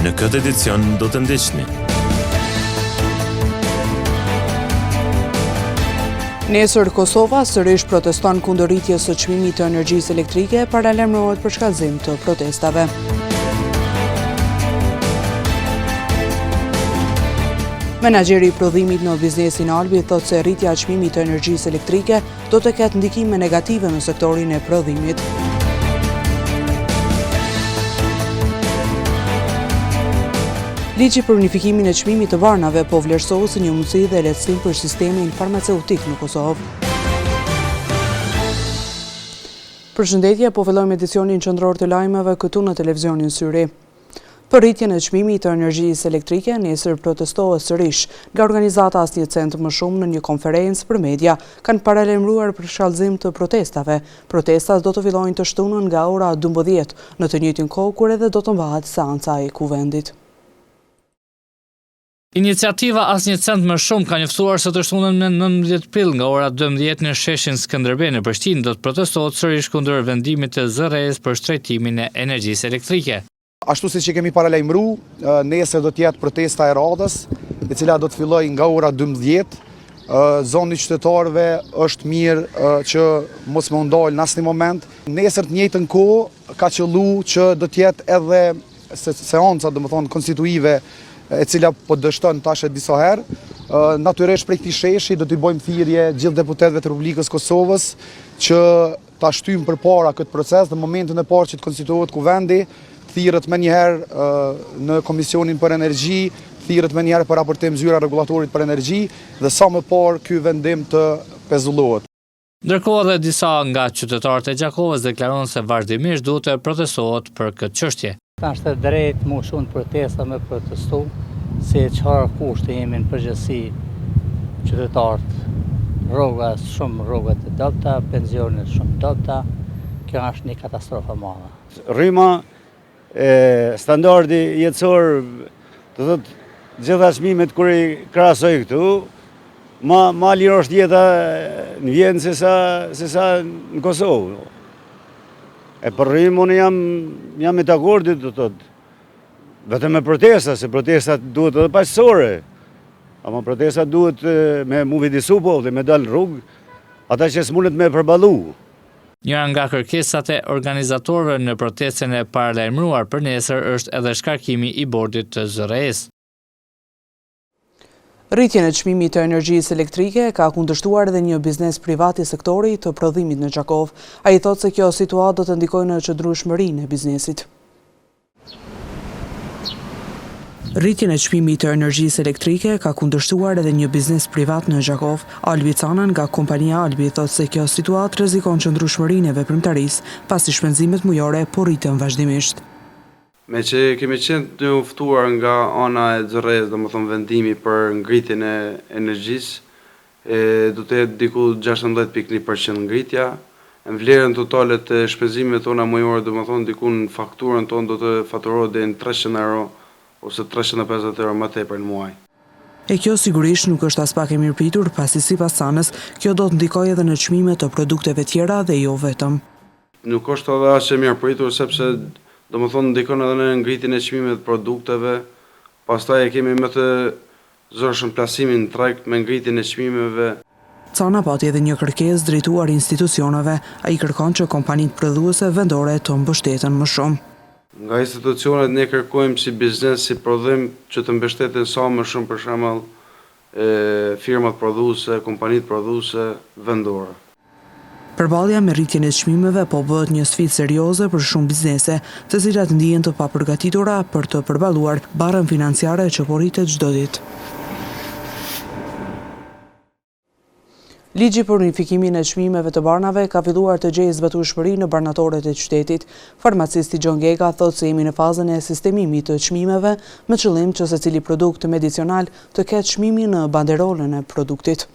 Në këtë edicion do të ndiqni. Nesër Kosova sërish proteston kundër rritjes së çmimit të energjisë elektrike para lajmërohet për shkallëzim të protestave. Menaxheri i prodhimit në biznesin Albi thotë se rritja e çmimit të energjisë elektrike do të ketë ndikime negative në sektorin e prodhimit. Ligji për unifikimin e çmimit të varnave po vlerësohet si një mundësi dhe lehtësim për sistemin farmaceutik në Kosovë. Përshëndetje, po fillojmë edicionin qendror të lajmeve këtu në televizionin Syri. Për rritjen e çmimit të energjisë elektrike, nesër protestohet sërish nga organizata Asnjë Cent më shumë në një konferencë për media, kanë paralajmëruar për shkallëzim të protestave. Protestat do të fillojnë të shtunën nga ora 12, në të njëjtin kohë kur edhe do të mbahet seanca e kuvendit. Iniciativa Asnjë Cent më shumë ka njoftuar se të shtunën në 19 prill nga ora 12 në sheshin Skënderbej në Prishtinë do të protestohet sërish kundër vendimit të ZRE-s për shtrejtimin e energjisë elektrike. Ashtu si që kemi paralajmëru, nesër do t'jetë protesta e radhës, e cila do të fillojë nga ora 12. Zoni qytetarëve është mirë që mos më ndalë në asnjë moment. Nesër të njëjtën kohë ka qëllu që do t'jetë edhe seanca, domethënë konstituive, e cila po dështon tash disa herë. Natyrisht prej këtij sheshi do t'i bëjmë thirrje gjithë deputetëve të Republikës Kosovës që ta shtyjmë përpara këtë proces në momentin e parë që të konstituohet kuvendi. Thirrët më njëherë në Komisionin për Energji, thirrët më njëherë për raportim zyra rregullatorit për energji dhe sa më parë ky vendim të pezullohet. Ndërkohë edhe disa nga qytetarët e Gjakovës deklaron se vazhdimisht duhet të protestohet për këtë çështje. Është drejt më shumë protesta me protestu, se çfarë kushte jemi në përgjithësi qytetarët. Rrogat e dobta, pensionet shumë dobta, kjo është një katastrofë e madhe. Rryma standardi jetësor, të thotë gjitha çmimet kur i krahasoj këtu, ma lirë është jeta në Vjenë se sa në Kosovë. E për rrymë unë jam me takordit, të thotë, vetëm me protesta, se protestat duhet edhe paqësore, ama protestat duhet me mu vidisu po dhe me dalë rrugë, ata që s'mundet me përballu. Njëra nga kërkesat e organizatorëve në protestën e paralajmëruar për nesër është edhe shkarkimi i bordit të ZRE-s. Rritjen e çmimit të energjisë elektrike ka kundërshtuar edhe një biznes privat i sektorit të prodhimit në Gjakovë. Ai thotë se kjo situatë do të ndikojë në qëndrueshmërinë e biznesit. Rritjen e çmimit të energjisë elektrike ka kundërshtuar edhe një biznes privat në Gjakovë. Albi Canan nga kompania Albi thotë se kjo situatë rrezikon qëndrueshmërinë e veprimtarisë, pasi shpenzimet mujore po rriten vazhdimisht. Me që kemi qenë të uftuar nga ana e ZRE-s, domethënë vendimi për ngritjen e energjisë, do të jetë diku 16.1% ngritja. Në vlerën totale të shpenzimeve tona mujore, domethënë diku në fakturën tonë do të faturohet deri në 300 euro ose 350 euro më tepër në muaj. E kjo sigurisht nuk është as pak e mirëpritur, pasi sipas Canës, kjo do të ndikojë edhe në çmimet të produkteve tjera dhe jo vetëm. Nuk është edhe as e mirëpritur sepse domethënë ndikon edhe në ngritjen e çmimeve të produkteve. Pastaj e kemi më të zorshëm plasimin në treg me ngritjen e çmimeve. Cana pati edhe një kërkesë drejtuar institucioneve. Ai kërkon që kompanitë prodhuese vendore të mbështeten më shumë. Nga institucionet ne kërkojmë si biznes, si prodhim që të mbështeten sa më shumë, për shembull firmat prodhuese, kompanitë prodhuese vendore. Përballja me rritjen e çmimeve po bëhet një sfidë serioze për shumë biznese, të cilat ndihen të papërgatitura për të përballuar barrën financiare që po rritet çdo ditë. Ligji për unifikimin e çmimeve të barnave ka filluar të gjejë zbatueshmëri në barnatorët e qytetit. Farmacisti Gjon Gega thotë se jemi në fazën e sistemimit të çmimeve me qëllim që secili produkt medicinal të ketë çmimin në banderolën e produktit.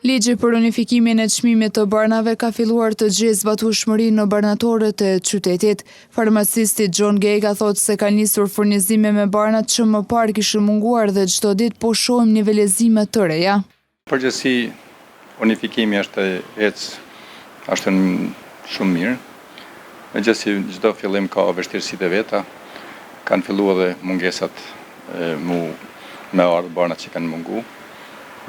Ligji për unifikimin e çmimit të barnave ka filluar të gjejë zbatueshmëri në barnatorët e qytetit. Farmacisti Gjon Gega thotë se ka nisur furnizime me barnat që më parë kishin munguar dhe çdo ditë po shohim nivelizime të reja. Përgjithësi unifikimi është shumë mirë. Megjithëse çdo fillim ka vështirësitë e veta, kanë filluar edhe mungesat me ardhë barnat që kanë mungu.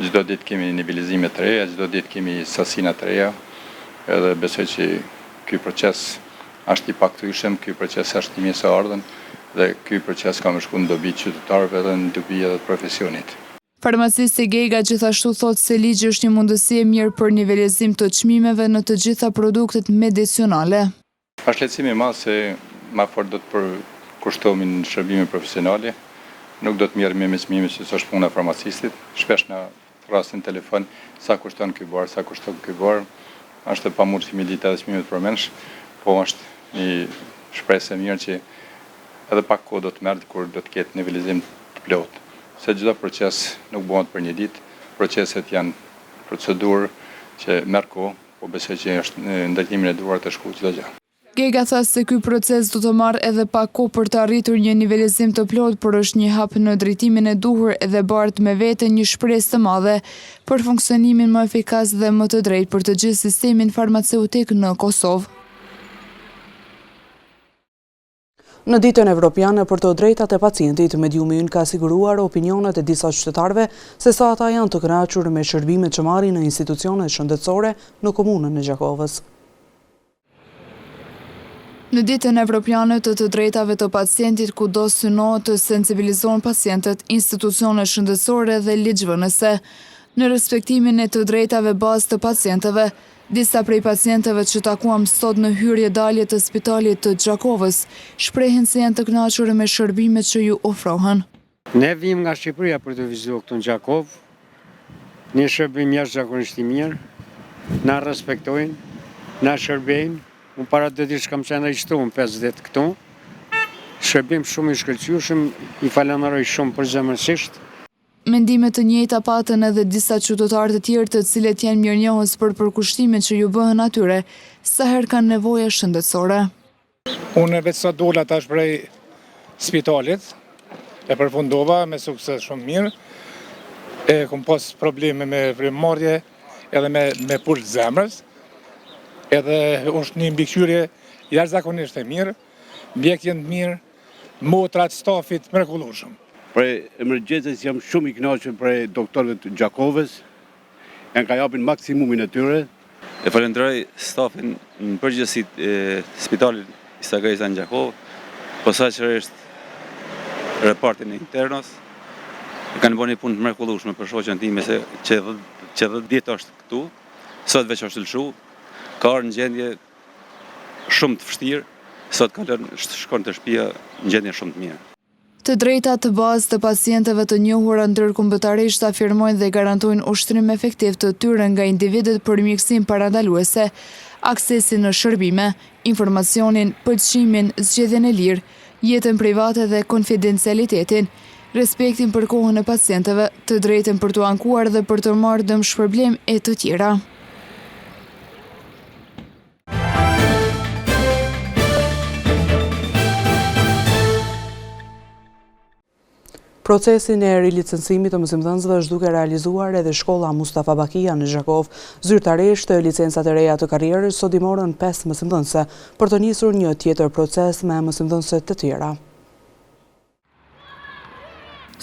Çdo ditë kemi nivelizime të reja, çdo ditë kemi sasina të reja, edhe besoj që ky proces është i pakthyeshëm, ky proces është i mirë së ardhën dhe ky proces ka më shku në dobi qytetarëve dhe në dobi edhe të profesionit. Farmacisti Gega gjithashtu thotë se ligji është një mundësi e mirë për nivelizim të çmimeve në të gjitha produktet medicinale. Është lehtësim i madh se më fort do të përkushtohemi në shërbime profesionale, nuk do të merremi me çmime që është puna e farmacistit. Shpesh na thrasin telefon sa kushton ky bar, sa kushton ky bar. Është e pamundshme me ditë edhe çmimet përmendsh, po është një shpresë e mirë që edhe pak kohë do të merret kur do të ketë nivelizim të plotë. Se çdo proces nuk bëhet për një ditë, proceset janë procedurë që merr kohë, po besoj që është në ndërtimin e duar të shku çdo gjë. Gega tha se ky proces do të marrë edhe pak kohë për të arritur një nivelizim të plotë, por është një hap në drejtimin e duhur edhe bartë me vete një shpresë të madhe për funksionimin më efikas dhe më të drejtë për të gjithë sistemin farmaceutik në Kosovë. Në ditën evropiane për të drejtat e pacientit, Mediumi Ynë ka siguruar opinionet e disa qytetarëve se sa ata janë të kënaqur me shërbimet që marrin në institucionet shëndetësore në komunën e Gjakovës. Në ditën evropiane të drejtave të pacientit, kudo synohet të sensibilizohen pacientët, institucionet shëndetësore dhe ligjvënëse. Në respektimin e të drejtave bazë të pacientëve, disa prej pacientëve që takuam sot në hyrje dalje të spitalit të Gjakovës shprehen se janë të kënaqur me shërbimet që ju ofrohen. Ne vim nga Shqipëria për të vizituar këtu në Gjakovë, një shërbim jashtëzakonisht i mirë, na respektojnë, na shërbejnë. Unë para 2 ditë kam qenë regjistrohem 50 këtu. Shërbim shumë i shkëlqyeshëm, i falenderoj shumë përgjithësisht. Mendime të njëjta patën edhe disa qytetarë të tjerë të cilët janë mirënjohës për përkushtimet që ju bëhen atyre, sa herë kanë nevoja shëndetësore. Unë vetë sa dola tash prej spitalit, e përfundova me sukses shumë mirë, e kom pas probleme me frymëmarrje edhe me puls zemrës, edhe është një mbikëqyrje jashtëzakonisht e mirë, mjekët janë të mirë, motrat, stafit mrekullueshëm. Prej emergjencës jam shumë i kënaqur prej doktorëve të Gjakovës, janë ka japin maksimumin e tyre. E falenderoj stafin në përgjithësi e spitalit Isagajsa në Gjakovë, posaçërisht repartin e internos, kanë bënë një punë të mrekullueshme për shoqen time se që 10 ditë është këtu, sot veç është lëshu, ka arë në gjendje shumë të vështirë, sot shkon të shtëpia në gjendje shumë të mirë. Të drejtat të bazë të pacientëve të njohura ndërkombëtarisht afirmojnë dhe garantojnë ushtrim efektiv të tyre nga individet për mjekësim parandaluese, aksesin në shërbime, informacionin, pëlqimin, zgjedhjen e lirë, jetën private dhe konfidencialitetin, respektin për kohën e pacientëve, të drejtën për të ankuar dhe për të marrë dëm shpërblim e të tjera. Procesin e rilicencimit të mësimdhënësve është duke realizuar edhe shkolla Mustafa Bakia në Gjakov. Zyrtarisht, licencat e reja të karrierës sot i morën 5 mësimdhënëse për të nisur një tjetër proces me mësimdhënëse të tjera.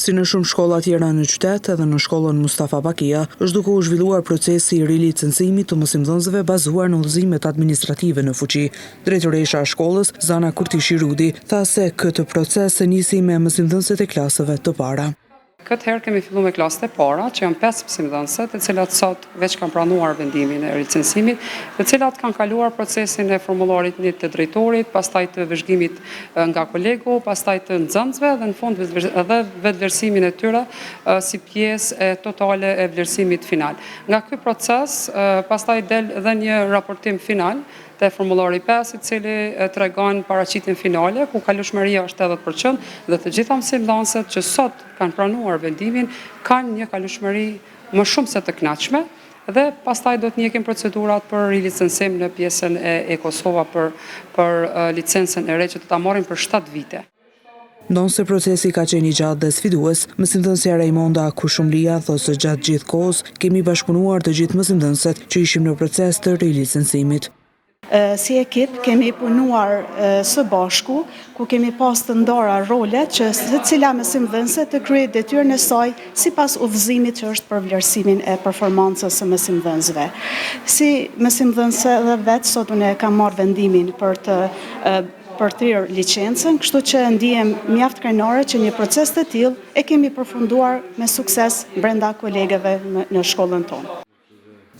Si në shumë shkolla tjera në qytet, edhe në shkollën Mustafa Bakia, është duke u zhvilluar procesi i rilicencimit të mësimdhënësve bazuar në udhëzimet administrative në fuqi. Drejtoresha e shkollës, Zana Kurtishi Rudi, tha se këtë proces nisi me mësimdhënësit e klasëve të para. Këtë herë kemi fillu me klasët e para, që janë 5 mësimdhënëse, të cilat sot veç kanë pranuar vendimin e ricencimit, të cilat kanë kaluar procesin e formularit një të drejtorit, pastaj të vëzhgimit nga kolegu, pastaj të nxënësve dhe në fund edhe vetëvlerësimin e tyre si pjesë e totale e vlerësimit final. Nga ky proces, pastaj del edhe një raportim final të formulari 5, i cili tregon paraqitjen finale, ku kalueshmëria është 80% dhe të gjitha mësimdhënësit që sot kanë pranuar vendimin kanë një kalueshmëri më shumë se të kënaqshme dhe pastaj do të njehen procedurat për rilicencim në pjesën e Kosova për licencën e re që do ta marrin për 7 vite. Ndonse procesi ka qenë i gjatë dhe sfidues, mësimdhënësja Raimonda Kushumlia thotë se gjatë gjithë kohës kemi bashkëpunuar të gjithë mësimdhënësit që ishim në proces të rilicencimit. si ekip kemi punuar së bashku, ku kemi pas të ndara rolet që secila mësimdhënëse të kryejë detyrën e saj sipas udhëzimit që është për vlerësimin e performancës së mësimdhënësve. Si mësimdhënëse dhe vetë sot unë kam marrë vendimin për të trirë licencën, kështu që ndihem mjaft krenare që një proces të tillë e kemi përfunduar me sukses brenda kolegeve në shkollën tonë.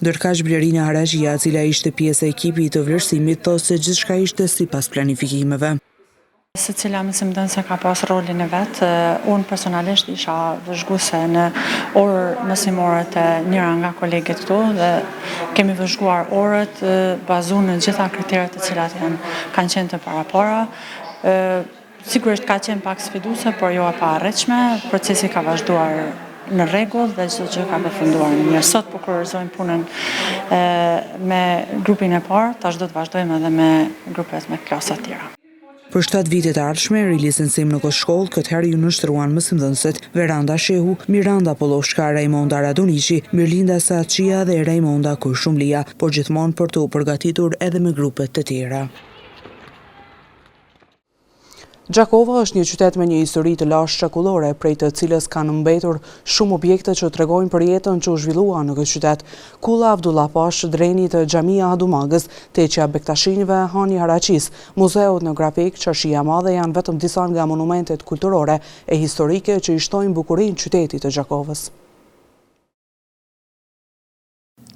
Ndërkaq Blerina Haraxhia, e cila ishte pjesë e ekipit të vlerësimit, thotë se gjithçka ishte sipas planifikimeve. Secila mësimdhënëse ka pas rolin e vet. Unë personalisht isha vëzhguese në orë mësimore të njëra nga kolegët këtu dhe kemi vëzhguar orët bazuar në gjitha kriteret të cilat kanë qenë të parapara. Sigurisht ka qenë pak sfiduese, por jo e paarritshme. Procesi ka vazhduar në rregull dhe çdo gjë ka përfunduar mirë. Sot po kurrizojmë punën me grupin e parë, tash do të vazhdojmë edhe me grupet me klasa të tjera. Për 7 vitet e ardhshme, rilicencim në Koshkoll, këtë herë ju nështruan mësimdhënësit Veranda Shehu, Miranda Poloshka, Raimonda Radoniqi, Mirlinda Saçia dhe Raimonda Kurshumlia, por gjithmonë për të u përgatitur edhe me grupet të tjera. Gjakova është një qytet me një histori të lashtë çakullore, prej të cilës kanë mbetur shumë objekte që tregojnë për jetën që u zhvillua në këtë qytet. Kulla Abdullah Pash, dreni të Xhamia Hadumagës, teqja Bektashinjve, Hani Haraçis, Muzeu Etnografik, Çarshia e Madhe janë vetëm disa nga monumentet kulturore e historike që i shtojnë bukurinë qytetit të Gjakovës.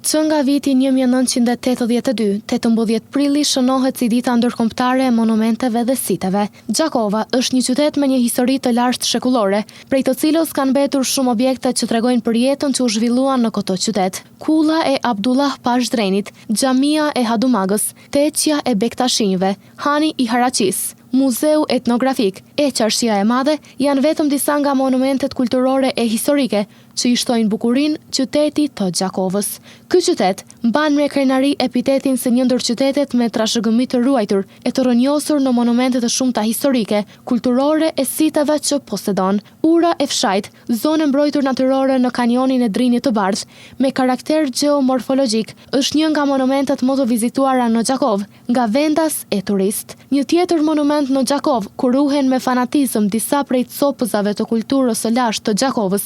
Që nga viti 1982, 18 prilli shënohet si dita ndërkombëtare e monumenteve dhe siteve. Gjakova është një qytet me një histori të lashtë shekullore, prej të cilës kanë mbetur shumë objekte që tregojnë për jetën që u zhvilluan në këtë qytet. Kulla e Abdullah Pash Drenit, Xhamia e Hadumagës, teqja e Bektashinjve, Hani i Haraçis, Muzeu Etnografik e Çarshia e Madhe janë vetëm disa nga monumentet kulturore e historike që i shtojnë bukurinë qytetit të Gjakovës. Ky qytet mban me krenari epitetin se një ndër qytetet me trashëgimi të ruajtur e të rënjosur në monumente të shumta historike, kulturore e siteve që posedon. Ura e fshajt, zonë mbrojtur natyrore në kanjonin e Drinit të Bardh, me karakter geomorfologjik, është një nga monumentet më të vizituara në Gjakovë nga vendas e turist. Një tjetër monument në Gjakovë, ku ruhen me fanatizëm disa prej copëzave të kulturës së lashtë të Gjakovës,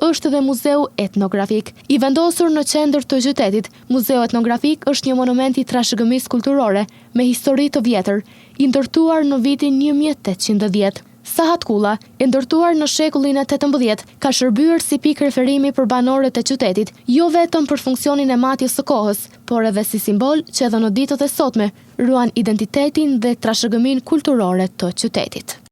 është dhe Muzeu Etnografik. I vendosur në qendër të qytetit, Muzeu Etnografik është një monument i trashëgimisë kulturore me histori të vjetër, i ndërtuar në vitin 1810. Sahat Kulla, e ndërtuar në shekullin e 18, ka shërbyer si pikë referimi për banorët e qytetit, jo vetëm për funksionin e matjes së kohës, por edhe si simbol që edhe në ditët e sotme ruan identitetin dhe trashëgimin kulturore të qytetit.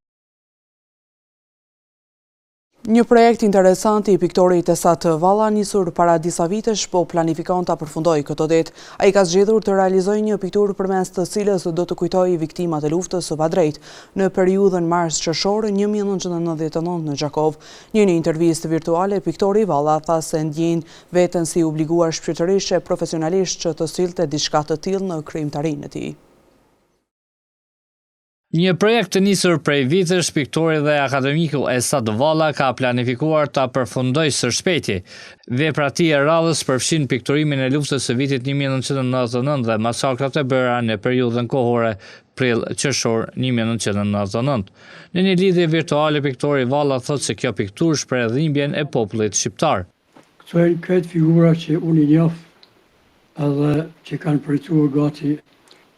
Një projekt interesant i piktorit Esat Valla, nisur para disa vitesh, po planifikon ta përfundojë këtë det. Ai ka zgjedhur të realizojë një pikturë përmes të cilës do të kujtojë viktimat e luftës së padrejtë në periudhën mars-qershor 1999 në Gjakovë. Në një intervistë virtuale, piktori Valla tha se ndjen veten si obliguar shpirtërisht e profesionalisht që të sillte diçka të tillë në krijimtarinë e tij. Një projekt të nisur prej vitesh, piktori dhe akademiku Esat Valla ka planifikuar ta përfundojë së shpejti. Vepra e tij e radhës përfshin pikturimin e luftës së vitit 1999 dhe masakrat e bëra në periudhën kohore prill-qershor 1999. Në një lidhje virtuale, piktori Valla thotë se kjo pikturë shpreh dhimbjen e popullit shqiptar. Këto janë këtë figura që unë i njoh edhe që kanë përjetuar gati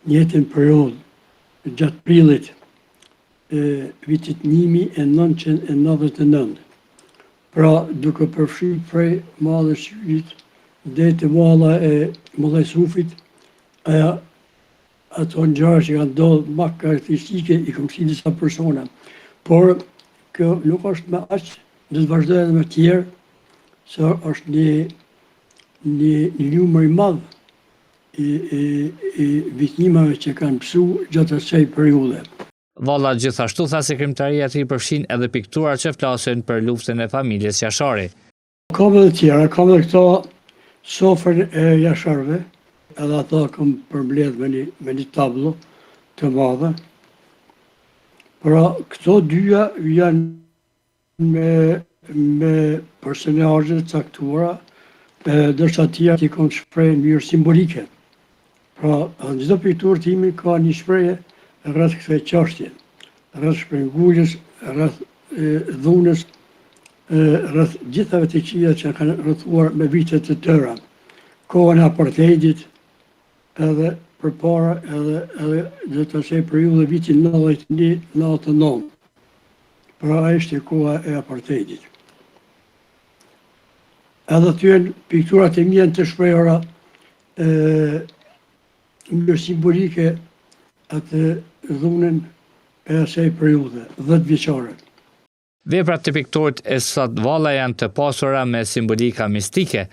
njëjtën periudhë gjatë prillit vitit 1999. Pra, duke përfshirë prej Madhe Shqipërisë deri te Valla e Mullaj Sufit, ato ngjarje që kanë ndodhur më karakteristike i kam disa persona. Por kjo nuk është më aq, do të vazhdoj edhe me tjerë, se është një numër i madh i viktimave që kanë pësu gjatë asaj periudhe. Valla gjithashtu tha se krijimtaria e tij përfshin edhe piktura që flasin për luftën e familjes Jashari. Kam edhe tjera, kam edhe këto sofrën e Jasharëve, edhe ato kam përmbledh me një tablo të madhe. Pra, këto dyja janë me personazhe të caktuara, ndërsa tjera që kanë shprehë në mënyrë simbolike. Pra, në çdo pikturë timi ka një shprehje rreth kësaj çështje, rreth shpërnguljes, rreth dhunës, rreth gjithave të këqija që kanë rrethuar me vite të tëra. Kohën e apartheidit, edhe përpara edhe do të thëj periudhën e vitit 91-99. Pra ajo ishte koha e apartheidit. Edhe aty pikturat e mia të shprehura një simbolike atë dhunën e asaj periudhe, 10 vjeçare. Veprat të piktorit e Sadvalla janë të pasura me simbolika mistike.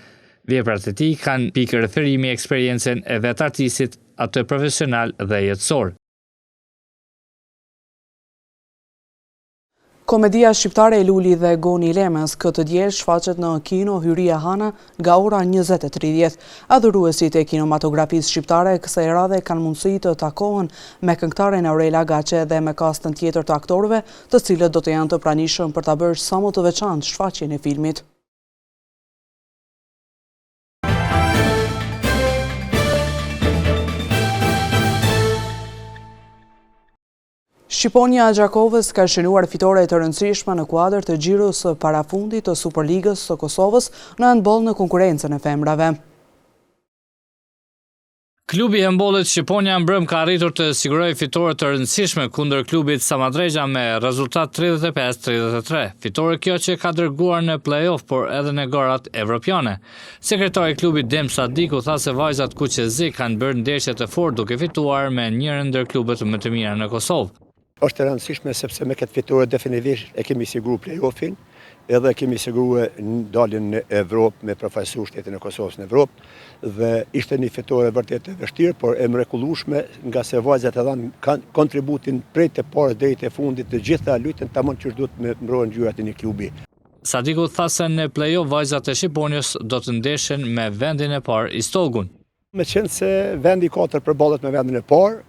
Veprat e tij kanë pikë referimi eksperiencën e vet artistit, atë profesional dhe jetësor. Komedia shqiptare e Luli dhe Goni Lemës këtë diel shfaqet në kino Hyria Hana nga ora 20:30. Adhuruesit e kinematografisë shqiptare kësaj radhe kanë mundësi të takohen me këngëtaren Aurela Gaçe dhe me kastën tjetër të aktorëve, të cilët do të janë të pranishëm për ta bërë sa më të veçantë shfaqjen e filmit. Shqiponia Gjakovës ka shënuar fitore të rëndësishme në kuadër të xhiros së parafundit të Superligës së Kosovës në handboll në konkurrencën e femrave. Klubi i handbollit Shqiponia Mbrëm ka arritur të sigurojë fitore të rëndësishme kundër klubit Samadrejgja me rezultat 35-33. Fitore kjo që ka dërguar në play-off, por edhe në garat evropiane. Sekretari i klubit Dem Sadiku tha se vajzat kuqezi kanë bërë ndeshje të fortë duke fituar me njërin ndër klubet më të mira në Kosovë. Është e rëndësishme sepse me këtë fitore definitivisht e kemi siguruar play-offin, edhe kemi siguruar daljen në Evropë me përfaqësuar shtetin e Kosovës në Evropë, dhe ishte një fitore vërtet e vështirë, por e mrekullueshme, nga se vajzat e dhanë kontributin prej të parë deri te fundit, të gjitha luajtën tamam që duhet me mbrohen ngjyrat e një klubi. Sadiku tha se në play-off vajzat e Shqiponios do të ndeshen me vendin e parë i Stogun. Meqense se vendi 4 përballet me vendin e parë,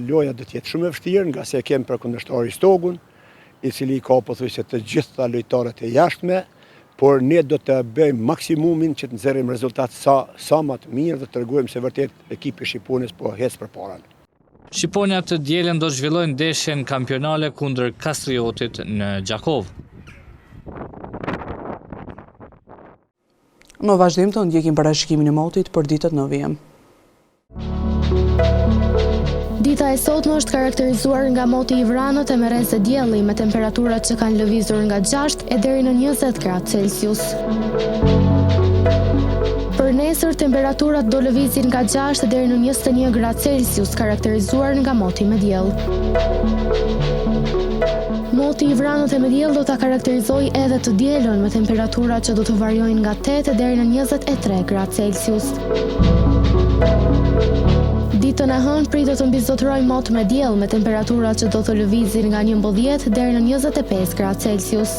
loja do të jetë shumë e vështirë, nga se kemi për kundërshtar i Stogun, i cili ka pothuajse të gjitha lojtarët e jashtme, por ne do të bëjmë maksimumin që të nxjerrim rezultat sa më të mirë dhe të tregojmë se vërtet ekipi Shqiponës po ec përpara. Shqiponia të dielën do zhvillojnë ndeshjen kampionale kundër Kastriotit në Gjakovë. Në vazhdim të ndjekim parashikimin e motit për ditët në vijim. Dita e sotme është karakterizuar nga moti i vranët e merres e dielli me temperaturat që kanë lëvizur nga 6 e deri në 20 gradë Celsius. Për nesër temperaturat do lëvizin nga 6 deri në 21 gradë Celsius, karakterizuar nga moti me diell. Moti i vranët e me diell do ta karakterizojë edhe të dielën me temperatura që do të variojnë nga 8 deri në 23 gradë Celsius. Ditën e hënë pritet të mbizotërojë mot me diell me temperatura që do të lëvizin nga 11 deri në 25 gradë Celsius.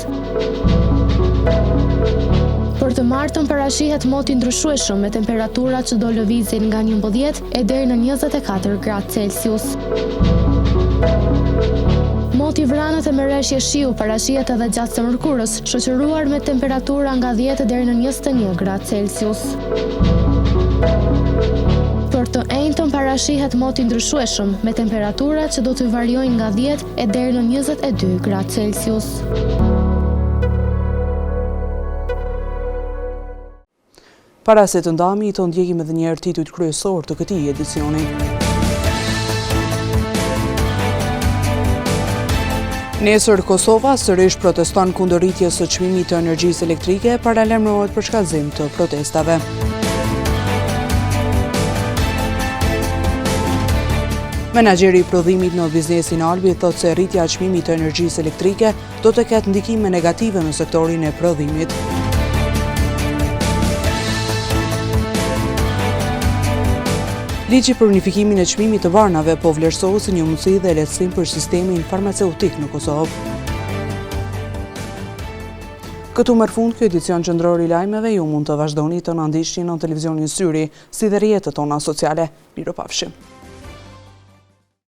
Për të martën parashihet moti ndryshueshëm me temperatura që do lëvizin nga 11 e deri në 24 gradë Celsius. Moti vranët e merreshje shiu parashihet edhe gjatë së mërkurës, shoqëruar me temperatura nga 10 deri në 21 gradë Celsius. Për të enjtën parashihet moti ndryshueshëm me temperatura që do të variojnë nga 10 e deri në 22 gradë Celsius. Para se të ndami, të ndjekim edhe një herë titujt kryesor të këtij edicioni. Nesër Kosova sërish proteston kundër rritjes së çmimit të energjisë elektrike, paralajmërohet për shkallëzim të protestave. Menaxheri i prodhimit në biznesin Albi thotë se rritja e çmimit të energjisë elektrike do të ketë ndikime negative në sektorin e prodhimit. Ligji për unifikimin e çmimit të varnave po vlerësohet si një mundësi dhe lehtësim për sistemin farmaceutik në Kosovë. Këtu merr fund ky edicion qendror i lajmeve, ju mund të vazhdoni të na ndiqni në televizionin Syri, si dhe rrjetet tona sociale. Mirupafshim.